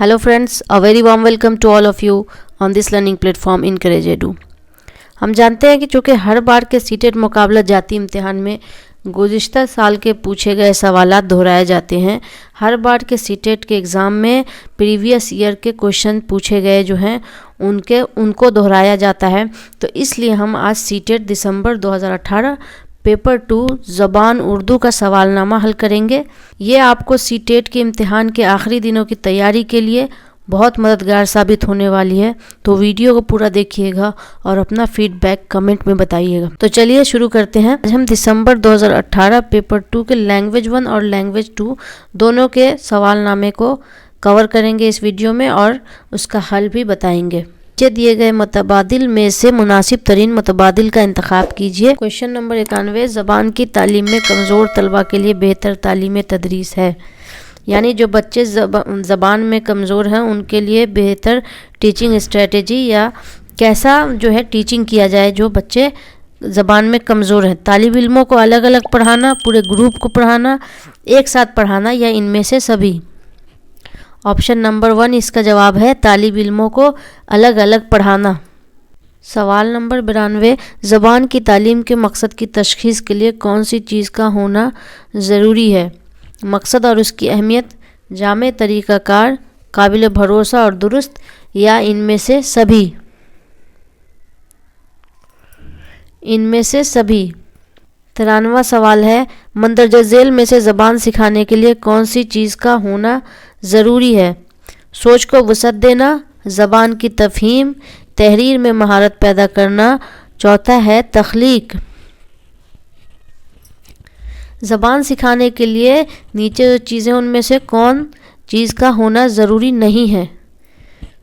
Hello friends, a very warm welcome to all of you on this learning platform Encourage Edu। हम जानते हैं कि चूँकि हर बार के सीटेट मुकाबला जाती इम्तिहान में गुज़िश्ता साल के पूछे गए सवालात दोहराए जाते हैं। हर बार के सीटेट के एग्ज़ाम में प्रीवियस ईयर के क्वेश्चन पूछे गए जो हैं उनको दोहराया जाता है। तो इसलिए हम आज सीटेट दिसंबर 2018 पेपर 2 ज़बान उर्दू का सवालनामा हल करेंगे। ये आपको सीटेट के इम्तिहान के आखिरी दिनों की तैयारी के लिए बहुत मददगार साबित होने वाली है। तो वीडियो को पूरा देखिएगा और अपना फीडबैक कमेंट में बताइएगा। तो चलिए शुरू करते हैं। आज हम दिसंबर 2018 पेपर 2 के लैंग्वेज 1 और लैंग्वेज 2 दोनों के सवालनामे को कवर करेंगे इस वीडियो में और उसका हल भी बताएंगे। दिए गए मुतबादिल में से मुनासिब तरीन मुतबादिल का इंतखाब कीजिए। क्वेश्चन नंबर 91, ज़बान की तालीम में कमज़ोर तलबा के लिए बेहतर तालीम तदरीस है। यानी जो बच्चे ज़बान में कमज़ोर हैं उनके लिए बेहतर टीचिंग स्ट्रेटजी या कैसा जो है टीचिंग किया जाए जो बच्चे ज़बान में कमज़ोर हैं। तालिब इल्मों को अलग अलग पढ़ाना, पूरे ग्रुप को पढ़ाना, एक साथ पढ़ाना या इनमें से सभी। ऑप्शन नंबर 1 इसका जवाब है तालिब इल्मों को अलग अलग पढ़ाना। सवाल नंबर 92, ज़बान की तालीम के मकसद की तशख़ीस के लिए कौन सी चीज़ का होना ज़रूरी है? मकसद और उसकी अहमियत, जामे तरीक़ाकार, काबिल भरोसा और दुरुस्त या इनमें से सभी? इनमें से सभी। 93वां सवाल है, मंदरजा झेल में से ज़बान सिखाने के लिए कौन सी चीज़ का होना ज़रूरी है? सोच को वसअत देना, ज़बान की तफ़हीम, तहरीर में महारत पैदा करना, चौथा है तख्लीक। ज़बान सिखाने के लिए नीचे जो चीज़ें उनमें से कौन चीज़ का होना ज़रूरी नहीं है?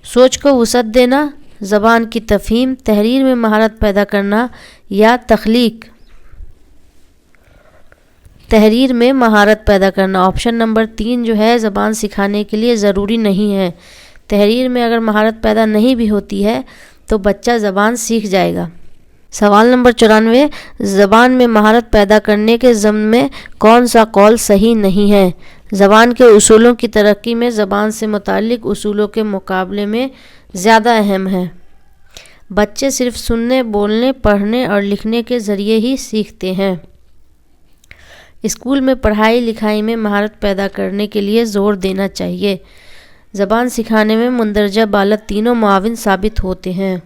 सोच को वसअत देना, ज़बान की तफ़हीम, तहरीर में महारत पैदा करना या तख्लीक? तहरीर में महारत पैदा करना। ऑप्शन नंबर 3 जो है ज़बान सिखाने के लिए ज़रूरी नहीं है। तहरीर में अगर महारत पैदा नहीं भी होती है तो बच्चा ज़बान सीख जाएगा। सवाल नंबर 94, ज़बान में महारत पैदा करने के ज़म्न में कौन सा कौल सही नहीं है? ज़बान के उसूलों की तरक्की में ज़बान से मुताल्लिक़ उसूलों के मुकाबले में ज़्यादा अहम है। बच्चे सिर्फ सुनने, बोलने, पढ़ने और लिखने के ज़रिए ही सीखते हैं। स्कूल में पढ़ाई लिखाई में महारत पैदा करने के लिए ज़ोर देना चाहिए। ज़बान सिखाने में मुंदरजा बाला तीनों मुआविन साबित होते हैं।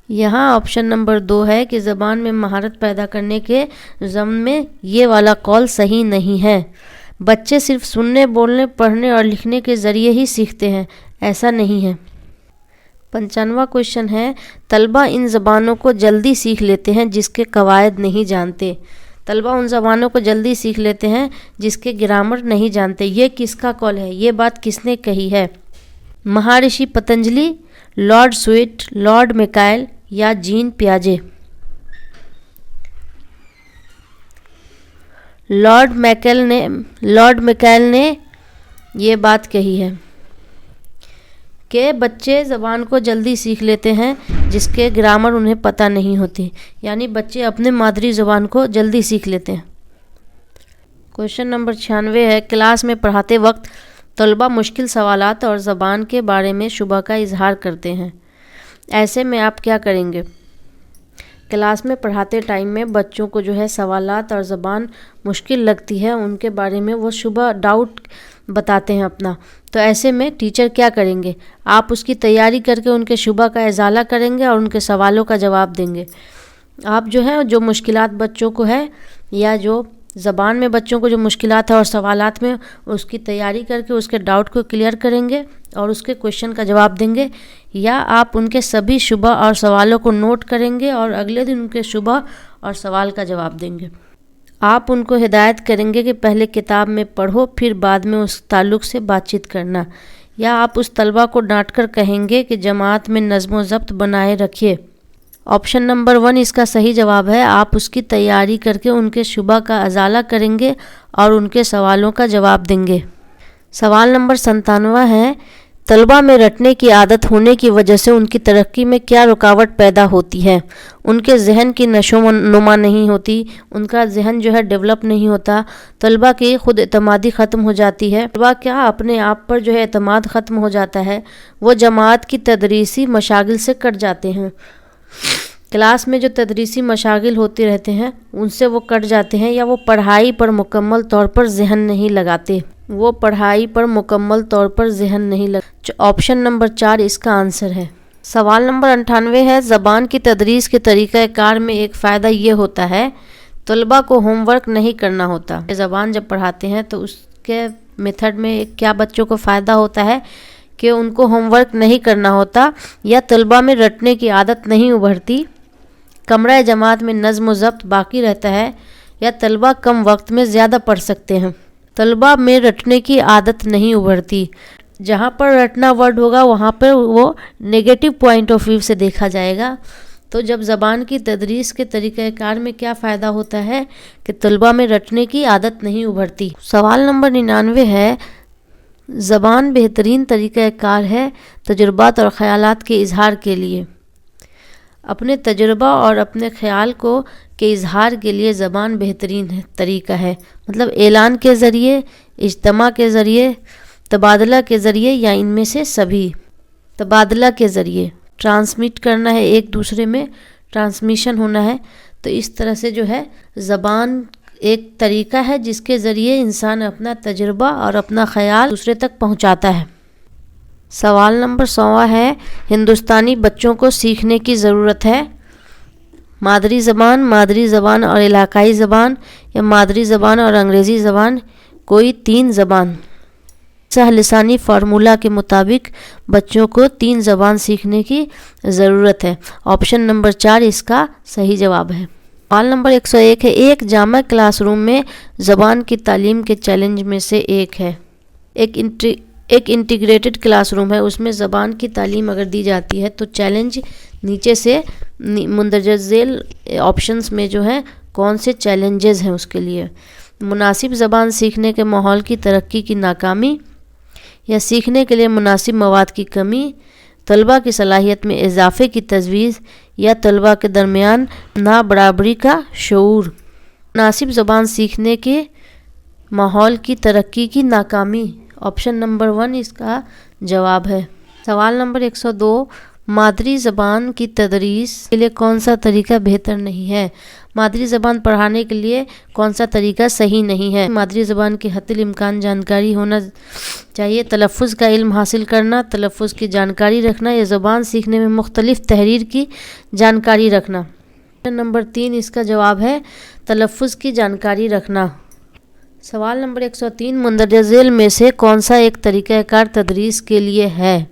यहाँ ऑप्शन नंबर 2 है कि ज़बान में महारत पैदा करने के ज़म्न में ये वाला कौल सही नहीं है। बच्चे सिर्फ सुनने, बोलने, पढ़ने और लिखने के ज़रिए ही सीखते हैं, ऐसा नहीं है। 95वां क्वेश्चन है, तलबा इन ज़बानों को जल्दी सीख लेते हैं जिसके कवायद नहीं जानते। तलबा उन ज़बानों को जल्दी सीख लेते हैं जिसके ग्रामर नहीं जानते। ये किसका कौल है? ये बात किसने कही है? महर्षि पतंजलि, लॉर्ड स्वीट, लॉर्ड मैकाइल या जीन पियाजे? लॉर्ड मैकाइल ने ये बात कही है कि बच्चे ज़बान को जल्दी सीख लेते हैं जिसके ग्रामर उन्हें पता नहीं होती। यानी बच्चे अपने मादरी ज़बान को जल्दी सीख लेते हैं। क्वेश्चन नंबर 96 है, क्लास में पढ़ाते वक्त तलबा मुश्किल सवालात और ज़बान के बारे में शुबा का इजहार करते हैं। ऐसे में आप क्या करेंगे? क्लास में पढ़ाते टाइम में बच्चों को जो है सवालात और ज़बान मुश्किल लगती है, उनके बारे में वो शुबा डाउट बताते हैं अपना। तो ऐसे में टीचर क्या करेंगे? आप उसकी तैयारी करके उनके शुबा का इजाला करेंगे और उनके सवालों का जवाब देंगे। आप जो है जो मुश्किलात बच्चों को है या जो ज़बान में बच्चों को जो मुश्किलात है और सवालात में उसकी तैयारी करके उसके डाउट को क्लियर करेंगे और उसके क्वेश्चन का जवाब देंगे, या आप उनके सभी शुबा और सवालों को नोट करेंगे और अगले दिन उनके शुबा और सवाल का जवाब देंगे। आप उनको हिदायत करेंगे कि पहले किताब में पढ़ो, फिर बाद में उस ताल्लुक़ से बातचीत करना, या आप उस तलबा को डांट कर कहेंगे कि जमात में नज़्म व ज़ब्त बनाए रखिए। ऑप्शन नंबर 1 इसका सही जवाब है। आप उसकी तैयारी करके उनके शुबा का अजाला करेंगे और उनके सवालों का जवाब देंगे। सवाल नंबर 97 है, तलबा में रटने की आदत होने की वजह से उनकी तरक्की में क्या रुकावट पैदा होती है? उनके जहन की नशोनुमा नहीं होती, उनका जहन जो है डेवलप नहीं होता, तलबा की खुद एतमादी ख़त्म हो जाती है, तलबा क्या अपने आप पर जो है एतमाद ख़त्म हो जाता है, वो जमात की तदरीसी मशागिल से कट जाते हैं, क्लास में जो तदरीसी मशागिल होते रहते हैं उनसे वो कट जाते हैं, या वो पढ़ाई पर मुकम्मल तौर पर जहन नहीं लगाते, वो पढ़ाई पर मुकम्मल तौर पर जहन नहीं लगा। ऑप्शन नंबर 4 इसका आंसर है। सवाल नंबर 98 है, ज़बान की तदरीस के तरीक़ाकार में एक फ़ायदा ये होता है तलबा को होमवर्क नहीं करना होता। ज़बान जब पढ़ाते हैं तो उसके मेथड में क्या बच्चों को फ़ायदा होता है कि उनको होमवर्क नहीं करना होता, या तलबा में रटने की आदत नहीं उभरती, कमरा जमात में नज़्म व ज़ब्त बाकी रहता है, या तलबा कम वक्त में ज़्यादा पढ़ सकते हैं। तलबा में रटने की आदत नहीं उभरती। जहाँ पर रटना वर्ड होगा वहाँ पर वो नेगेटिव पॉइंट ऑफ व्यू से देखा जाएगा। तो जब ज़बान की तदरीस के तरीक़ाकार में क्या फ़ायदा होता है कि तलबा में रटने की आदत नहीं उभरती। सवाल नंबर 99 है, ज़बान बेहतरीन तरीक़ाकार है तजुर्बात और ख़यालात के इजहार के लिए। अपने तजुर्बा और अपने ख़याल को के इजहार के लिए ज़बान बेहतरीन तरीक़ा है, मतलब ऐलान के ज़रिए, इज्तिमा के ज़रिए, तबादला के ज़रिए, या इनमें से सभी। तबादला के ज़रिए ट्रांसमिट करना है, एक दूसरे में ट्रांसमिशन होना है, तो इस तरह से जो है ज़बान एक तरीक़ा है जिसके ज़रिए इंसान अपना तजुर्बा और अपना ख़याल दूसरे तक पहुंचाता है। सवाल नंबर 100 है, हिंदुस्तानी बच्चों को सीखने की ज़रूरत है मादरी ज़बान और इलाकाई ज़बान, या मादरी ज़बान और अंग्रेज़ी ज़बान, कोई 3 ज़बान। सहलिसानी फार्मूला के मुताबिक बच्चों को 3 ज़बान सीखने की ज़रूरत है। ऑप्शन नंबर 4 इसका सही जवाब है। सवाल नंबर 101 है, एक जामा क्लासरूम में ज़बान की तालीम के चैलेंज में से एक है। एक इंटीग्रेटेड क्लासरूम है, उसमें ज़बान की तालीम अगर दी जाती है तो चैलेंज नीचे से मुंदरज झेल ऑप्शंस में जो है कौन से चैलेंजेस हैं उसके लिए। मुनासिब ज़बान सीखने के माहौल की तरक्की की नाकामी, या सीखने के लिए मुनासिब मवाद की कमी, तलबा की सलाहियत में इजाफे की तजवीज़, या तलबा के दरमियान ना बराबरी का शऊर। मुनासिब ज़बान सीखने के माहौल की तरक्की की नाकामी, ऑप्शन नंबर 1 इसका जवाब है। सवाल नंबर 102, मादरी ज़बान की तदरीस के लिए कौन सा तरीका बेहतर नहीं है? मादरी ज़बान पढ़ाने के लिए कौन सा तरीका सही नहीं है? मादरी ज़बान की हत्तिल इम्कान जानकारी होना चाहिए, तलफ़्फ़ुज़ का इल्म हासिल करना, तलफ़्फ़ुज़ की जानकारी रखना, या ज़बान सीखने में मुख्तलिफ़ तहरीर की जानकारी रखना। नंबर 3 इसका जवाब है तलफ़्फ़ुज़ की जानकारी रखना। सवाल नंबर 103, मुंदरज झेल में से कौन सा एक तरीक़ाकार तदरीस के लिए है?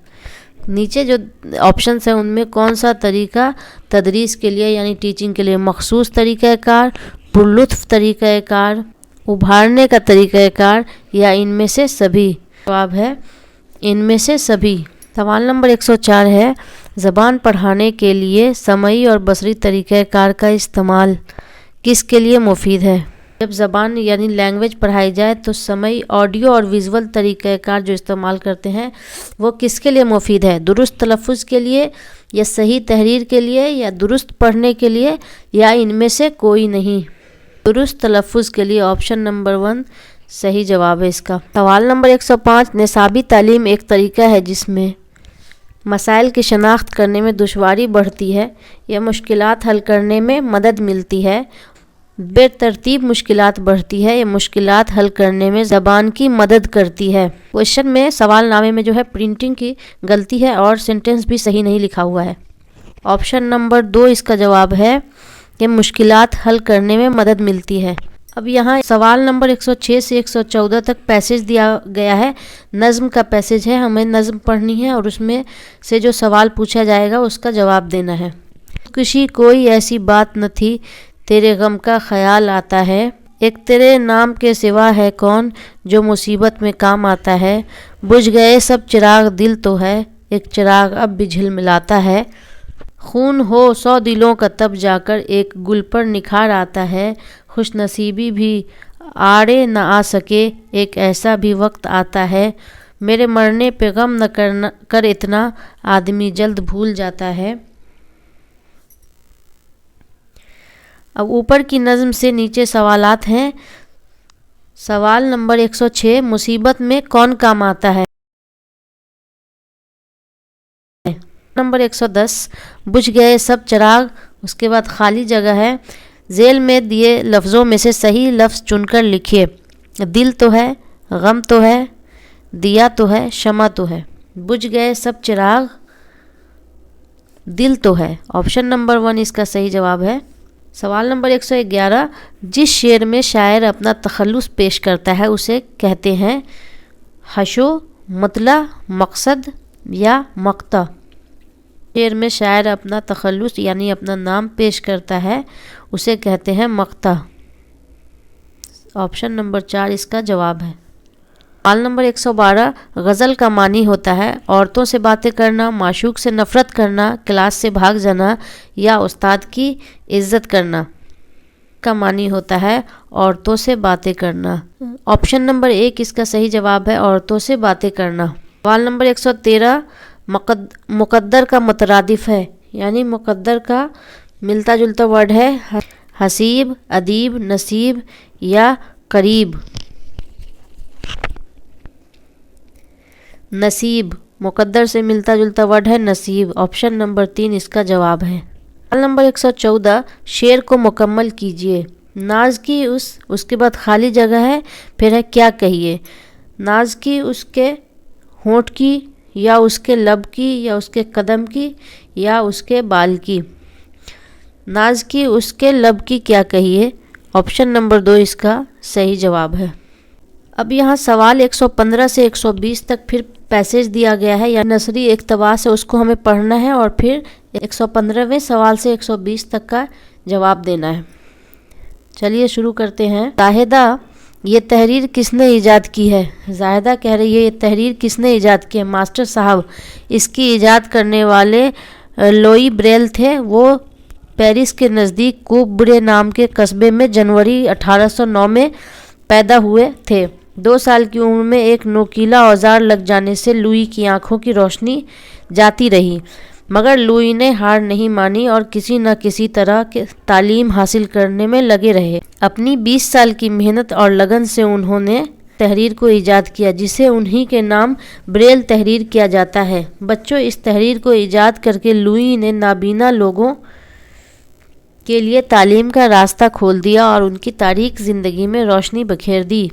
नीचे जो ऑप्शंस हैं उनमें कौन सा तरीका तदरीस के लिए यानी टीचिंग के लिए मखसूस तरीक़ाकार, पुरलुत्फ़ तरीक़ाकार, उभारने का तरीक़ाकार, या इनमें से सभी? जवाब है इनमें से सभी। सवाल नंबर 104 है, ज़बान पढ़ाने के लिए समई और बसरी तरीक़ाकार का इस्तेमाल किसके लिए मुफीद है? जब ज़बान यानी लैंग्वेज पढ़ाई जाए तो समई, ऑडियो और विजुअल तरीक़ाकार जो इस्तेमाल करते हैं वो किसके लिए मुफीद है? दुरुस्त तलफ़्फ़ुज़ के लिए, या सही तहरीर के लिए, या दुरुस्त पढ़ने के लिए, या इनमें से कोई नहीं? दुरुस्त तलफ़्फ़ुज़ के लिए, ऑप्शन नंबर 1 सही जवाब है इसका। सवाल नंबर 105, निसाबी तालीम एक तरीका है जिसमें मसाइल की शनाख्त करने में दुश्वारी बढ़ती है या मुश्किलात हल करने में मदद मिलती है, बेतरतीब मुश्किलात बढ़ती है या मुश्किलात हल करने में ज़बान की मदद करती है। क्वेश्चन में सवाल नामे में जो है प्रिंटिंग की गलती है और सेंटेंस भी सही नहीं लिखा हुआ है। ऑप्शन नंबर 2 इसका जवाब है कि मुश्किलात हल करने में मदद मिलती है। अब यहाँ सवाल नंबर 106 से 114 तक पैसेज दिया गया है, नज़्म का पैसेज है, हमें नज़्म पढ़नी है और उसमें से जो सवाल पूछा जाएगा उसका जवाब देना है। खुशी कोई ऐसी बात न थी तेरे गम का ख्याल आता है, एक तेरे नाम के सिवा है कौन जो मुसीबत में काम आता है, बुझ गए सब चिराग दिल तो है एक चिराग अब भी झिलमिलाता है, खून हो 100 दिलों का तब जाकर एक गुल पर निखार आता है, खुशनसीबी भी आड़े न आ सके एक ऐसा भी वक्त आता है, मेरे मरने पे गम न करना कर इतना, आदमी जल्द भूल जाता है। अब ऊपर की नज़्म से नीचे सवालात हैं। सवाल नंबर 106, मुसीबत में कौन काम आता है? नंबर 110, बुझ गए सब चिराग, उसके बाद खाली जगह है। झेल में दिए लफ्ज़ों में से सही लफ्ज़ चुनकर लिखिए। दिल तो है, गम तो है, दिया तो है, शमा तो है। बुझ गए सब चिराग, दिल तो है। ऑप्शन नंबर 1 इसका सही जवाब है। सवाल नंबर 111, जिस शेर में शायर अपना तखल्लुस पेश करता है उसे कहते हैं हशो, मतला, मकसद या मक्ता। शेर में शायर अपना तखल्लुस यानी अपना नाम पेश करता है उसे कहते हैं मक्ता। ऑप्शन नंबर 4 इसका जवाब है। सवाल नंबर 112, गज़ल का मानी होता है औरतों से बातें करना, माशूक से नफ़रत करना, क्लास से भाग जाना या उस्ताद की इज़्ज़त करना। का मानी होता है औरतों से बातें करना। ऑप्शन नंबर 1 इसका सही जवाब है, औरतों से बातें करना। सवाल नंबर 113, मुक़द्दर का मुतरादिफ है यानी मुक़द्दर का मिलता जुलता वर्ड है हसीब, अदीब, नसीब या करीब। नसीब, मुक़द्दर से मिलता जुलता वर्ड है नसीब। ऑप्शन नंबर 3 इसका जवाब है। सवाल नंबर 114, शेर को मुकम्मल कीजिए। नाज की उसके बाद खाली जगह है, फिर है क्या कहिए। नाज की उसके होंठ की या उसके लब की या उसके कदम की या उसके बाल की। नाज की उसके लब की क्या कहिए। ऑप्शन नंबर 2 इसका सही जवाब है। अब यहाँ सवाल 115 से 120 तक फिर पैसेज दिया गया है या नसरी इक़्तिबास है, उसको हमें पढ़ना है और फिर 115वें सवाल से 120 तक का जवाब देना है। चलिए शुरू करते हैं। जाहिदा, ये तहरीर किसने ईजाद की है? जाहिदा कह रही है ये तहरीर किसने ईजाद की है? मास्टर साहब, इसकी ईजाद करने वाले लोई ब्रेल थे। वो पेरिस के नज़दीक कूब्रे नाम के कस्बे में जनवरी 1809 में पैदा हुए थे। 2 साल की उम्र में एक नोकीला औजार लग जाने से लुई की आंखों की रोशनी जाती रही, मगर लुई ने हार नहीं मानी और किसी न किसी तरह के तालीम हासिल करने में लगे रहे। अपनी 20 साल की मेहनत और लगन से उन्होंने तहरीर को ईजाद किया, जिसे उन्हीं के नाम ब्रेल तहरीर किया जाता है। बच्चों, इस तहरीर को ईजाद करके लुई ने नाबीना लोगों के लिए तालीम का रास्ता खोल दिया और उनकी तारीख ज़िंदगी में रोशनी बखेर दी।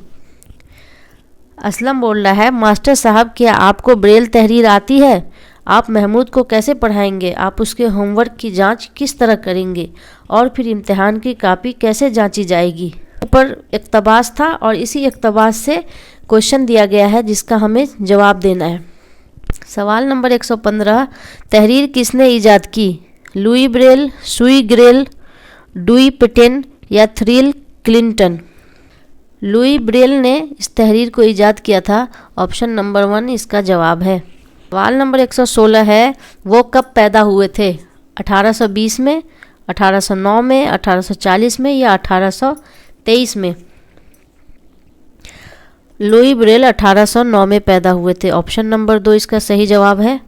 असलम बोल रहा है, मास्टर साहब क्या आपको ब्रेल तहरीर आती है? आप महमूद को कैसे पढ़ाएंगे? आप उसके होमवर्क की जांच किस तरह करेंगे? और फिर इम्तिहान की कॉपी कैसे जांची जाएगी? ऊपर इक़्तिबास था और इसी इक़्तिबास से क्वेश्चन दिया गया है जिसका हमें जवाब देना है। सवाल नंबर 115, तहरीर किसने ईजाद की? लुई ब्रेल, सुई ग्रेल, डुई पेटेन या थ्रिल क्लिंटन। लुई ब्रेल ने इस तहरीर को ईजाद किया था। ऑप्शन नंबर 1 इसका जवाब है। सवाल नंबर 116 है, वो कब पैदा हुए थे? 1820 में, 1809 में, 1840 में या 1823 में? लुई ब्रेल 1809 में पैदा हुए थे। ऑप्शन नंबर 2 इसका सही जवाब है।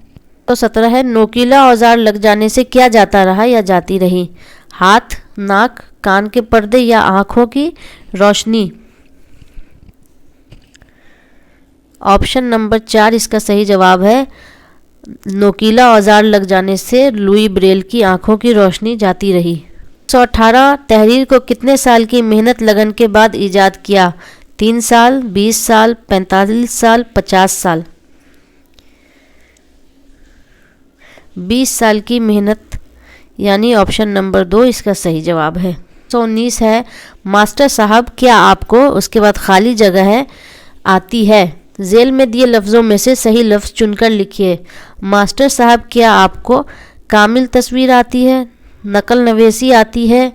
तो 17 है, नोकीला औजार लग जाने से क्या जाता रहा या जाती रही? हाथ, नाक, कान के पर्दे या आँखों की रोशनी। ऑप्शन नंबर 4 इसका सही जवाब है। नोकीला औजार लग जाने से लुई ब्रेल की आंखों की रोशनी जाती रही। 118, तहरीर को कितने साल की मेहनत लगन के बाद ईजाद किया? 3 साल, 20 साल, 45 साल, 50 साल। 20 साल की मेहनत यानी ऑप्शन नंबर 2 इसका सही जवाब है। 119 है, मास्टर साहब क्या आपको उसके बाद खाली जगह है आती है? झेल में दिए लफ्ज़ों में से सही लफ्ज़ चुनकर लिखिए। मास्टर साहब क्या आपको कामिल तस्वीर आती है, नकल नवेसी आती है,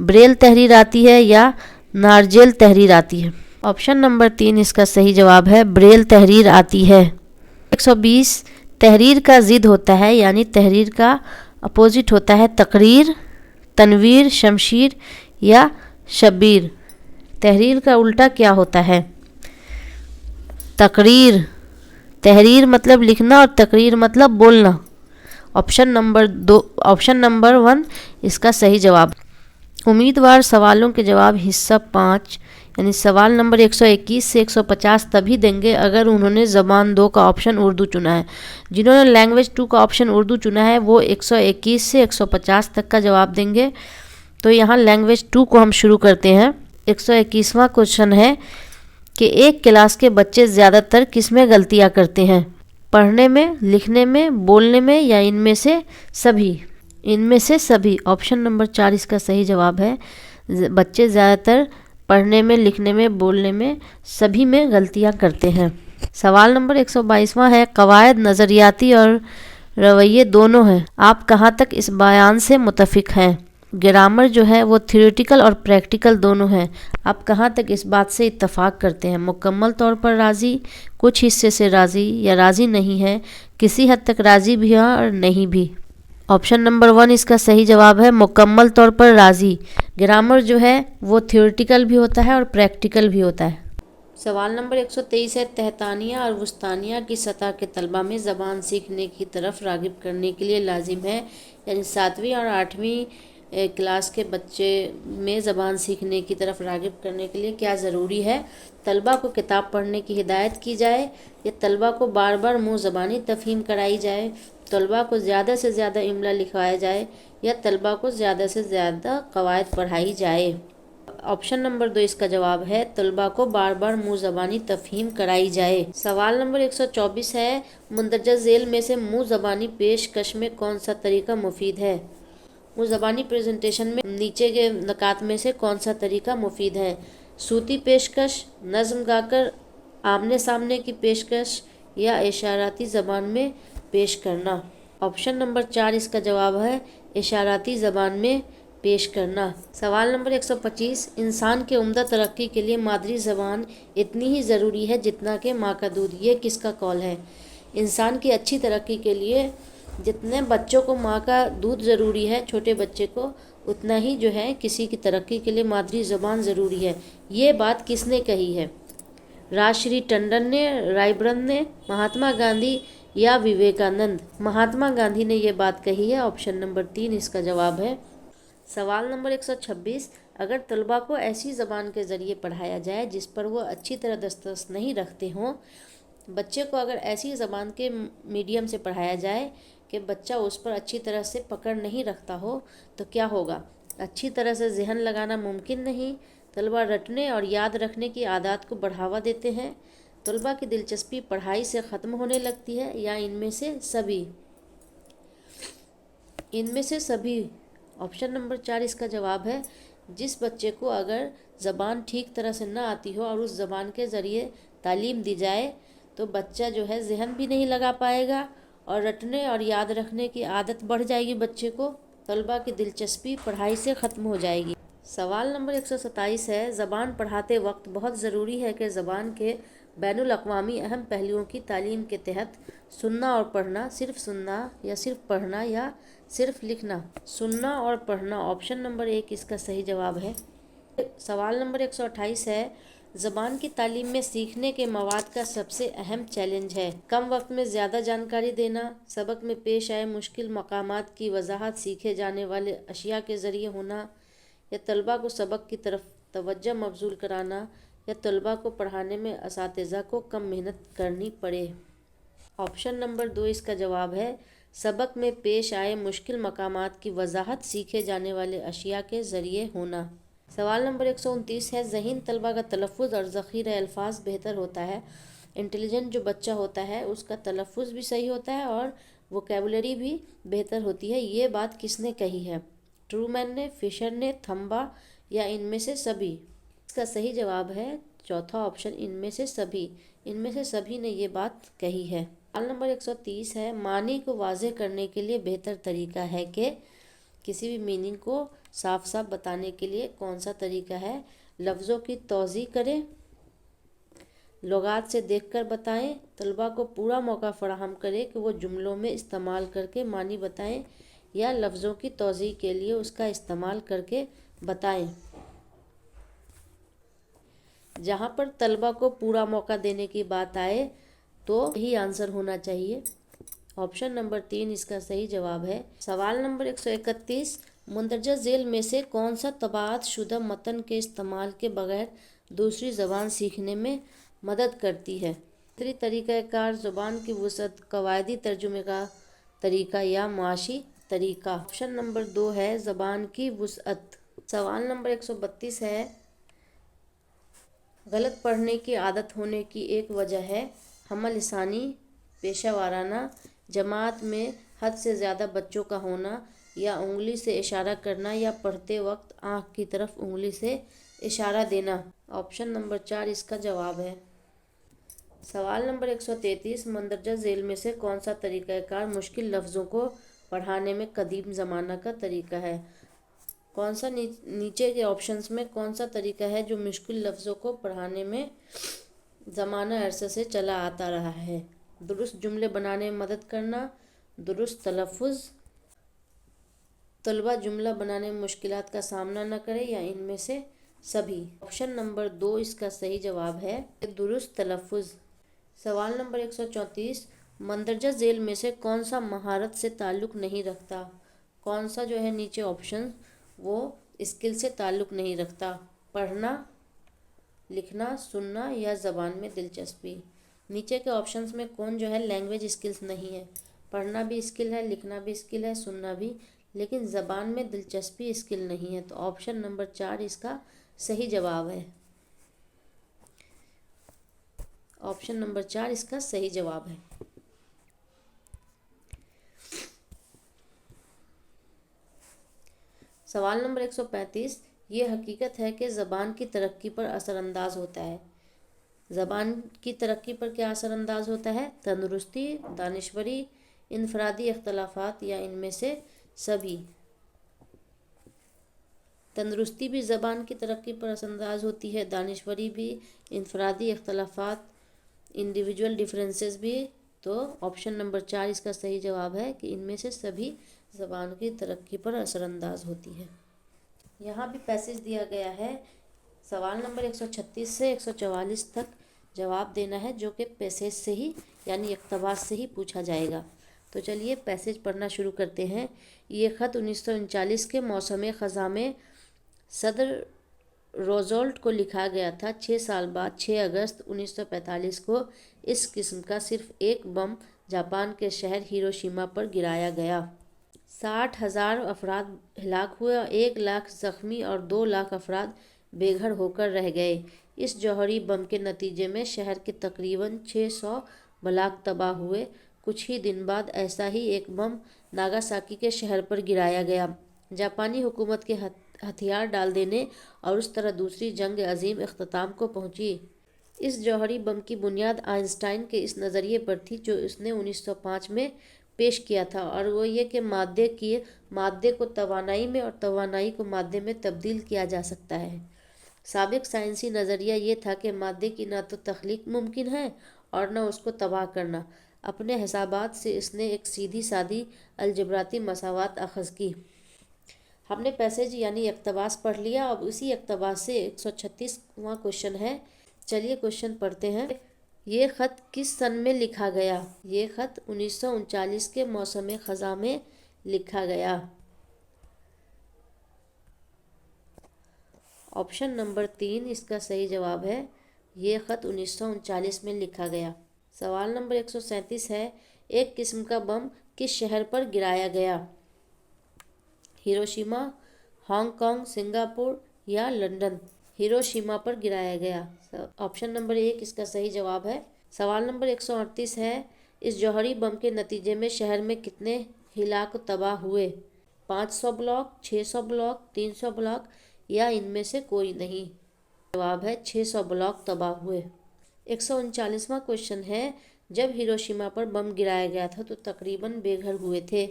ब्रेल तहरीर आती है या नारजेल तहरीर आती है? ऑप्शन नंबर 3 इसका सही जवाब है, ब्रेल तहरीर आती है। 120, तहरीर का ज़िद होता है यानी तहरीर का अपोजिट होता है तकरीर, तनवीर, शमशीर या शबीर। तहरीर का उल्टा क्या होता है? तकरीर। तहरीर मतलब लिखना और तकरीर मतलब बोलना। ऑप्शन नंबर 1 इसका सही जवाब। उम्मीदवार सवालों के जवाब हिस्सा 5 यानी सवाल नंबर 121 से 150 तभी देंगे अगर उन्होंने ज़बान 2 का ऑप्शन उर्दू चुना है। जिन्होंने लैंग्वेज 2 का ऑप्शन उर्दू चुना है वो 121 से 150 तक का जवाब देंगे। तो यहाँ लैंग्वेज 2 को हम शुरू करते हैं। 121वां क्वेश्चन है कि एक क्लास के बच्चे ज़्यादातर किस में गलतियाँ करते हैं? पढ़ने में, लिखने में, बोलने में या इनमें से सभी? इनमें से सभी। ऑप्शन नंबर 4 इसका सही जवाब है। बच्चे ज़्यादातर पढ़ने में, लिखने में, बोलने में, सभी में गलतियां करते हैं। सवाल नंबर 122वां है, कवायद नज़रियाती और रवैये दोनों हैं, आप कहाँ तक इस बयान से मुतफिक हैं? ग्रामर जो है वो थ्योरेटिकल और प्रैक्टिकल दोनों हैं, आप कहाँ तक इस बात से इत्तफाक करते हैं? मुकम्मल तौर पर राज़ी, कुछ हिस्से से राज़ी या राज़ी नहीं है, किसी हद तक राज़ी भी है और नहीं भी। ऑप्शन नंबर 1 इसका सही जवाब है, मुकम्मल तौर पर राज़ी। ग्रामर जो है वो थ्योरेटिकल भी होता है और प्रैक्टिकल भी होता है। सवाल नंबर 123 है, तहतानिया और वस्तानिया की सतह के तलबा में ज़बान सीखने की तरफ राग़िब करने के लिए लाजिम है, यानी 7वीं और 8वीं क्लास के बच्चे में ज़बान सीखने की तरफ राग़िब करने के लिए क्या ज़रूरी है? तलबा को किताब पढ़ने की हिदायत की जाए या तलबा को बार बार मुँह ज़बानी तफ़हीम कराई जाए, तलबा को ज़्यादा से ज़्यादा इमला लिखवाया जाए या तलबा को ज़्यादा से ज़्यादा कवायद पढ़ाई जाए। ऑप्शन नंबर 2 इसका जवाब है, तलबा को बार बार मुँह ज़बानी तफ़हीम कराई जाए। सवाल नंबर 124 है, मुंदरजा झेल में से मुँह ज़बानी पेशकश में कौन सा तरीका मुफीद है? मुँह ज़बानी प्रेजेंटेशन में नीचे के नकात में से कौन सा तरीका मुफीद है? सूती पेशकश, नज़्म गाकर आमने सामने की पेशकश या इशाराती ज़बान में पेश करना। ऑप्शन नंबर 4 इसका जवाब है, इशाराती ज़बान में पेश करना। सवाल नंबर 125, इंसान के उम्दा तरक्की के लिए मादरी ज़बान इतनी ही ज़रूरी है जितना कि माँ का दूध, ये किसका कौल है? इंसान की अच्छी तरक्की के लिए जितने बच्चों को माँ का दूध ज़रूरी है, छोटे बच्चे को, उतना ही जो है किसी की तरक्की के लिए मादरी ज़बान ज़रूरी है। ये बात किसने कही है? राजश्री टंडन ने, रायबरन ने, महात्मा गांधी या विवेकानंद? महात्मा गांधी ने ये बात कही है। ऑप्शन नंबर 3 इसका जवाब है। सवाल नंबर 126, अगर तलबा को ऐसी ज़बान के ज़रिए पढ़ाया जाए जिस पर वो अच्छी तरह दस्तरस नहीं रखते हों, बच्चे को अगर ऐसी ज़बान के मीडियम से पढ़ाया जाए कि बच्चा उस पर अच्छी तरह से पकड़ नहीं रखता हो, तो क्या होगा? अच्छी तरह से ज़हन लगाना मुमकिन नहीं, तलबा रटने और याद रखने की आदत को बढ़ावा देते हैं, तलबा की दिलचस्पी पढ़ाई से ख़त्म होने लगती है या इनमें से सभी? इनमें से सभी। ऑप्शन नंबर 4 इसका जवाब है। जिस बच्चे को अगर ज़बान ठीक तरह से ना आती हो और उस ज़बान के ज़रिए तालीम दी जाए तो बच्चा जो है ज़हन भी नहीं लगा पाएगा और रटने और याद रखने की आदत बढ़ जाएगी बच्चे को, तलबा की दिलचस्पी पढ़ाई से ख़त्म हो जाएगी। सवाल नंबर 127 है, ज़बान पढ़ाते वक्त बहुत ज़रूरी है कि ज़बान के बैनुल अक़वामी अहम पहलुओं की तालीम के तहत सुनना और पढ़ना, सिर्फ सुनना या सिर्फ पढ़ना या सिर्फ लिखना? सुनना और पढ़ना। ऑप्शन नंबर 1 इसका सही जवाब है। सवाल नंबर 128 है, ज़बान की तालीम में सीखने के मवाद का सबसे अहम चैलेंज है? कम वक्त में ज़्यादा जानकारी देना, सबक में पेश आए मुश्किल मकामात की वजाहत सीखे जाने वाले अशिया के ज़रिए होना, या तलबा को सबक की तरफ तवज्जो मबजूल कराना, या तलबा को पढ़ाने में असातिज़ा को कम मेहनत करनी पड़े? ऑप्शन नंबर 2 इसका जवाब है, सबक में पेश आए मुश्किल मकामात की वजाहत सीखे जाने वाले अशिया के ज़रिए होना। सवाल नंबर 129 है, ज़हीन तलबा का तलफ़ुज़ और ज़ख़ीरा अल्फाज बेहतर होता है। इंटेलिजेंट जो बच्चा होता है उसका तलफ़ुज़ भी सही होता है और वोकेबुलरी भी बेहतर होती है, ये बात किसने कही है? ट्रूमैन ने, फिशर ने, थम्बा या इनमें से सभी? इसका सही जवाब है चौथा ऑप्शन, इनमें से सभी। इनमें से सभी ने ये बात कही है। सवाल नंबर 130 है, मानी को वाज़े करने के लिए बेहतर तरीका है कि? किसी भी मीनिंग को साफ साफ बताने के लिए कौन सा तरीका है? लफ्ज़ों की तौज़ीह करें, लुगात से देखकर बताएं, तलबा को पूरा मौका फराहम करें कि वो जुमलों में इस्तेमाल करके मानी बताएं, या लफ्ज़ों की तौज़ीह के लिए उसका इस्तेमाल करके बताएं। जहाँ पर तलबा को पूरा मौका देने की बात आए तो यही आंसर होना चाहिए। ऑप्शन नंबर 3 इसका सही जवाब है। सवाल नंबर 131, मुंदरजा झेल में से कौन सा तबाअत शुदा मतन के इस्तेमाल के बगैर दूसरी ज़बान सीखने में मदद करती है? फितरी तरीक़ाकार, ज़ुबान की वुसअत, कवायदी तर्जुमे का तरीका या मुआशी तरीका। ऑप्शन नंबर 2 है ज़बान की वुसअत। सवाल नंबर 132 है, गलत पढ़ने की आदत होने की एक वजह है हमल लिसानी, पेशा वाराना, जमात में हद से ज़्यादा बच्चों का होना, या उंगली से इशारा करना, या पढ़ते वक्त आँख की तरफ उंगली से इशारा देना। ऑप्शन नंबर 4 इसका जवाब है। सवाल नंबर 133, मंदरजा झेल में से कौन सा तरीक़ाकार मुश्किल लफ्ज़ों को पढ़ाने में कदीम ज़माना का तरीका है? कौन सा नीचे के ऑप्शंस में कौन सा तरीका है जो मुश्किल लफ्ज़ों को पढ़ाने में ज़माना अरसे से चला आता रहा है? दुरुस्त जुमले बनाने में मदद करना, दुरुस्त तलफ़ुज़, तलबा जुमला बनाने में मुश्किलात का सामना न करें, या इनमें से सभी। ऑप्शन नंबर 2 इसका सही जवाब है, दुरुस्त तलफ़ुज़। सवाल नंबर 134, मंदरजा झेल में से कौन सा महारत से ताल्लुक़ नहीं रखता? कौन सा जो है नीचे ऑप्शन वो स्किल से ताल्लुक़ नहीं रखता? पढ़ना, लिखना, सुनना, या ज़बान में दिलचस्पी। नीचे के ऑप्शंस में कौन जो है लैंग्वेज स्किल्स नहीं है? पढ़ना भी स्किल है, लिखना भी स्किल है, सुनना भी, लेकिन ज़बान में दिलचस्पी स्किल नहीं है। तो ऑप्शन नंबर 4 इसका सही जवाब है। ऑप्शन नंबर 4 इसका सही जवाब है। सवाल नंबर 135, ये हकीकत है कि ज़बान की तरक्की पर असरअंदाज होता है। ज़बान की तरक्की पर क्या असरअंदाज होता है? तंदुरुस्ती, दानिशवरी, इनफरादी इख्तलाफात, या इनमें से सभी। तंदुरुस्ती भी ज़बान की तरक्की पर असरअंदाज होती है, दानिशवरी भी, इनफरादी इख्तलाफात, इंडिविजुअल डिफरेंसेस भी। तो ऑप्शन नंबर 4 इसका सही जवाब है कि इनमें से सभी ज़बान की तरक्की पर असरअंदाज होती है। यहाँ भी पैसेज दिया गया है। सवाल नंबर 136 से 144 तक जवाब देना है, जो कि पैसेज से ही यानी इक़्तिबास से ही पूछा जाएगा। तो चलिए पैसेज पढ़ना शुरू करते हैं। ये ख़त 1939 के मौसम ख़ज़ां में सदर रोज़वेल्ट को लिखा गया था। 6 साल बाद 6 अगस्त 1945 को इस किस्म का सिर्फ एक बम जापान के शहर हिरोशिमा पर गिराया गया। 60,000 अफराद हलाक हुए और 1 लाख ज़ख्मी और 2 लाख अफराद बेघर होकर रह गए। इस जौहरी बम के नतीजे में शहर के तकरीबन 600 ब्लॉक तबाह हुए। कुछ ही दिन बाद ऐसा ही एक बम नागासाकी के शहर पर गिराया गया। जापानी हुकूमत के हथियार डाल देने और उस तरह दूसरी जंग अजीम इख्तिताम को पहुंची। इस जौहरी बम की बुनियाद आइंस्टाइन के इस नज़रिए पर थी जो उसने 1905 में पेश किया था, और वो ये कि मादे को तवानाई में और तवानाई को मादे में तब्दील किया जा सकता है। साबिक साइंसी नज़रिया ये था कि मादे की ना तो तख्लीक मुमकिन है और न उसको तबाह करना। अपने हिसाबात से इसने एक सीधी सादी अलजबराती मसावात अखज़ की। हमने पैसेज यानी इक़्तिबास पढ़ लिया। अब उसी इक़्तिबास से 136वां क्वेश्चन है। चलिए क्वेश्चन पढ़ते हैं। ये ख़त किस सन में लिखा गया? ये ख़त 1939 के मौसम ख़ज़ां में लिखा गया। ऑप्शन नंबर 3 इसका सही जवाब है। ये ख़त 1939 में लिखा गया। सवाल नंबर 137 है, एक किस्म का बम किस शहर पर गिराया गया? हिरोशिमा, हांगकांग, सिंगापुर, या लंदन? हिरोशिमा पर गिराया गया। ऑप्शन नंबर 1 इसका सही जवाब है। सवाल नंबर 138 है, इस जौहरी बम के नतीजे में शहर में कितने हिलाक तबाह हुए? 500 ब्लॉक, 600 ब्लॉक, 300 ब्लॉक, या इनमें से कोई नहीं? जवाब है 600 ब्लॉक तबाह हुए। 139वां क्वेश्चन है, जब हिरोशिमा पर बम गिराया गया था तो तकरीबन बेघर हुए थे।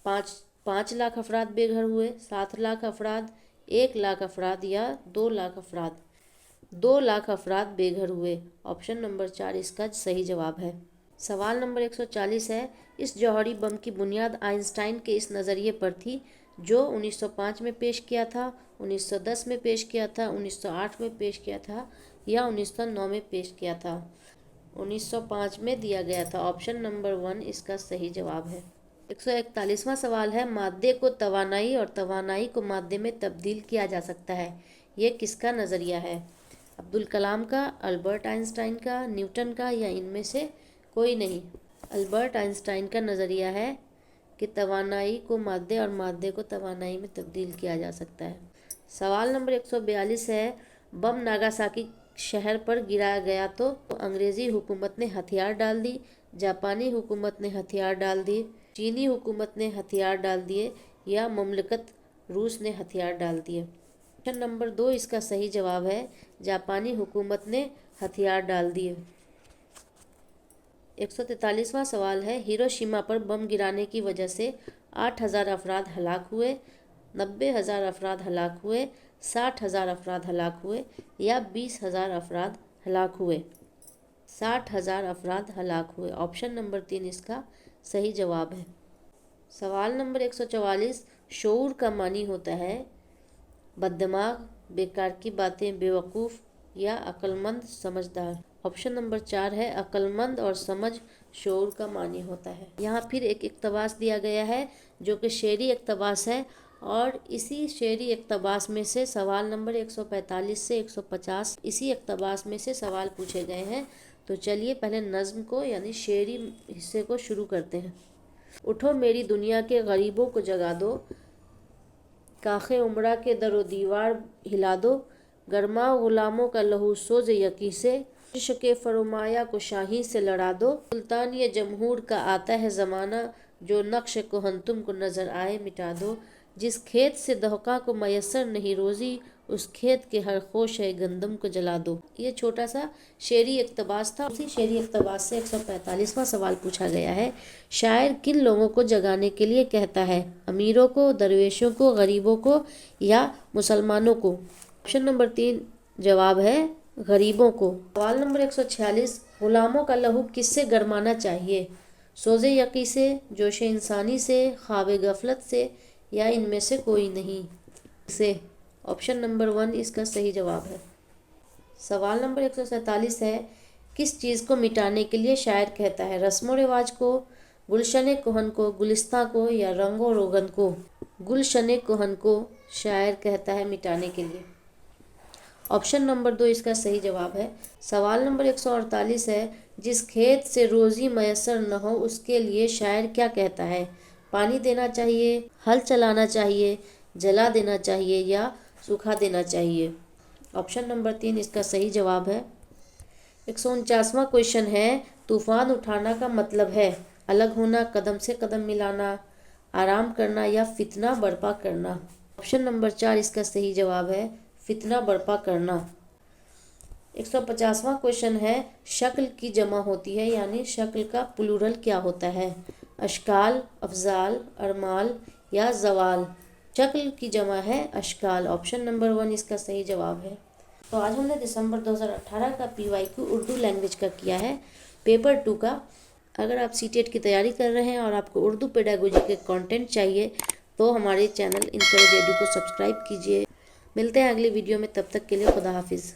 5 लाख अफराद बेघर हुए, 7 लाख अफराद, 1 लाख अफराद, या 2 लाख अफराद? 2 लाख अफराद बेघर हुए। ऑप्शन नंबर 4 इसका सही जवाब है। सवाल नंबर 140 है, इस जौहरी बम की बुनियाद आइंस्टाइन के इस नज़रिए पर थी जो 1905 में पेश किया था, 1910 में पेश किया था, 1908 में पेश किया था, या 1909 में पेश किया था? 1905 में दिया गया था। ऑप्शन नंबर 1 इसका सही जवाब है। 141वां सवाल है, मादे को तवानाई और तवानाई को मादे में तब्दील किया जा सकता है, ये किसका नज़रिया है? अब्दुल कलाम का, अल्बर्ट आइंस्टाइन का, न्यूटन का, या इनमें से कोई नहीं? अल्बर्ट आइंस्टाइन का नज़रिया है कि तवानाई को मादे और मादे को तवानाई में तब्दील किया जा सकता है। सवाल नंबर 142 है, बम नागासाकी शहर पर गिराया गया तो अंग्रेज़ी हुकूमत ने हथियार डाल दी, जापानी हुकूमत ने हथियार डाल दिए, चीनी हुकूमत ने हथियार डाल दिए, या मुमलकत रूस ने हथियार डाल दिए? ऑप्शन नंबर 2 इसका सही जवाब है, जापानी हुकूमत ने हथियार डाल दिए। 143वां सवाल है, हिरोशिमा पर बम गिराने की वजह से 8,000 अफराद हलाक हुए, 90,000 अफराद हलाक हुए, 60,000 अफराद हलाक हुए, या 20,000 अफराद हलाक हुए? 60,000 अफराद हलाक हुए। ऑप्शन नंबर 3 इसका सही जवाब है। सवाल नंबर 144, शऊर का मानी होता है बददिमाग, बेकार की बातें, बेवकूफ़, या अक्लमंद समझदार? ऑप्शन नंबर 4 है, अक्लमंद और समझ शऊर का मानी होता है। यहाँ फिर एक इक़्तिबास दिया गया है जो कि शेरी इक़्तिबास है, और इसी शेरी इक़्तिबास में से सवाल नंबर 145 से 150 इसी इक़्तिबास में से सवाल पूछे गए हैं। तो चलिए पहले नज़्म को यानी शेरी हिस्से को शुरू करते हैं। उठो मेरी दुनिया के गरीबों को जगा दो, काखे उमरा के दरो दीवार हिला दो, गरमा गुलामों का लहू सोज यकी से, इश्क़ फरमाया को शाही से लड़ा दो, सुल्तान ये जमहूर का आता है ज़माना, जो नक्श कोहन तुमको नज़र आए मिटा दो, जिस खेत से दहका को मयसर नहीं रोज़ी, उस खेत के हर खोश है गंदम को जला दो। ये छोटा सा शेरी इक़्तिबास था। उसी शेरी इक़्तिबास से 145वां सवाल पूछा गया है, शायर किन लोगों को जगाने के लिए कहता है? अमीरों को, दरवेशों को, गरीबों को, या मुसलमानों को? ऑप्शन नंबर 3 जवाब है गरीबों को। सवाल नंबर 146, गुलामों का लहू किससे गरमाना चाहिए? सोज़े यकी से, जोश इंसानी से, ख्वाब गफलत से, या इनमें से कोई नहीं से? ऑप्शन नंबर 1 इसका सही जवाब है। सवाल नंबर 147 है, किस चीज़ को मिटाने के लिए शायर कहता है? रस्म व रिवाज को, गुलशन कोहन को, गुलिस्तां को, या रंगो रोगन को? गुलशन कोहन को शायर कहता है मिटाने के लिए। ऑप्शन नंबर 2 इसका सही जवाब है। सवाल नंबर 148 है, जिस खेत से रोज़ी मयसर न हो उसके लिए शायर क्या कहता है? पानी देना चाहिए, हल चलाना चाहिए, जला देना चाहिए, या सूखा देना चाहिए? ऑप्शन नंबर 3 इसका सही जवाब है। 149वां क्वेश्चन है, तूफ़ान उठाना का मतलब है अलग होना, कदम से कदम मिलाना, आराम करना, या फितना बर्पा करना? ऑप्शन नंबर 4 इसका सही जवाब है, फितना बर्पा करना। 150वां क्वेश्चन है, शक्ल की जमा होती है यानी शक्ल का प्लूरल क्या होता है? अशकाल, अफजाल, अरमाल, या जवाल? शक्ल की जमा है अशकाल। ऑप्शन नंबर 1 इसका सही जवाब है। तो आज हमने दिसंबर 2018 का PYQ उर्दू लैंग्वेज का किया है, पेपर 2 का। अगर आप सीटेट की तैयारी कर रहे हैं और आपको उर्दू पेडागोजी के कंटेंट चाहिए तो हमारे चैनल इनकरेज एडू को सब्सक्राइब कीजिए। मिलते हैं अगली वीडियो में, तब तक के लिए खुदा हाफिज़।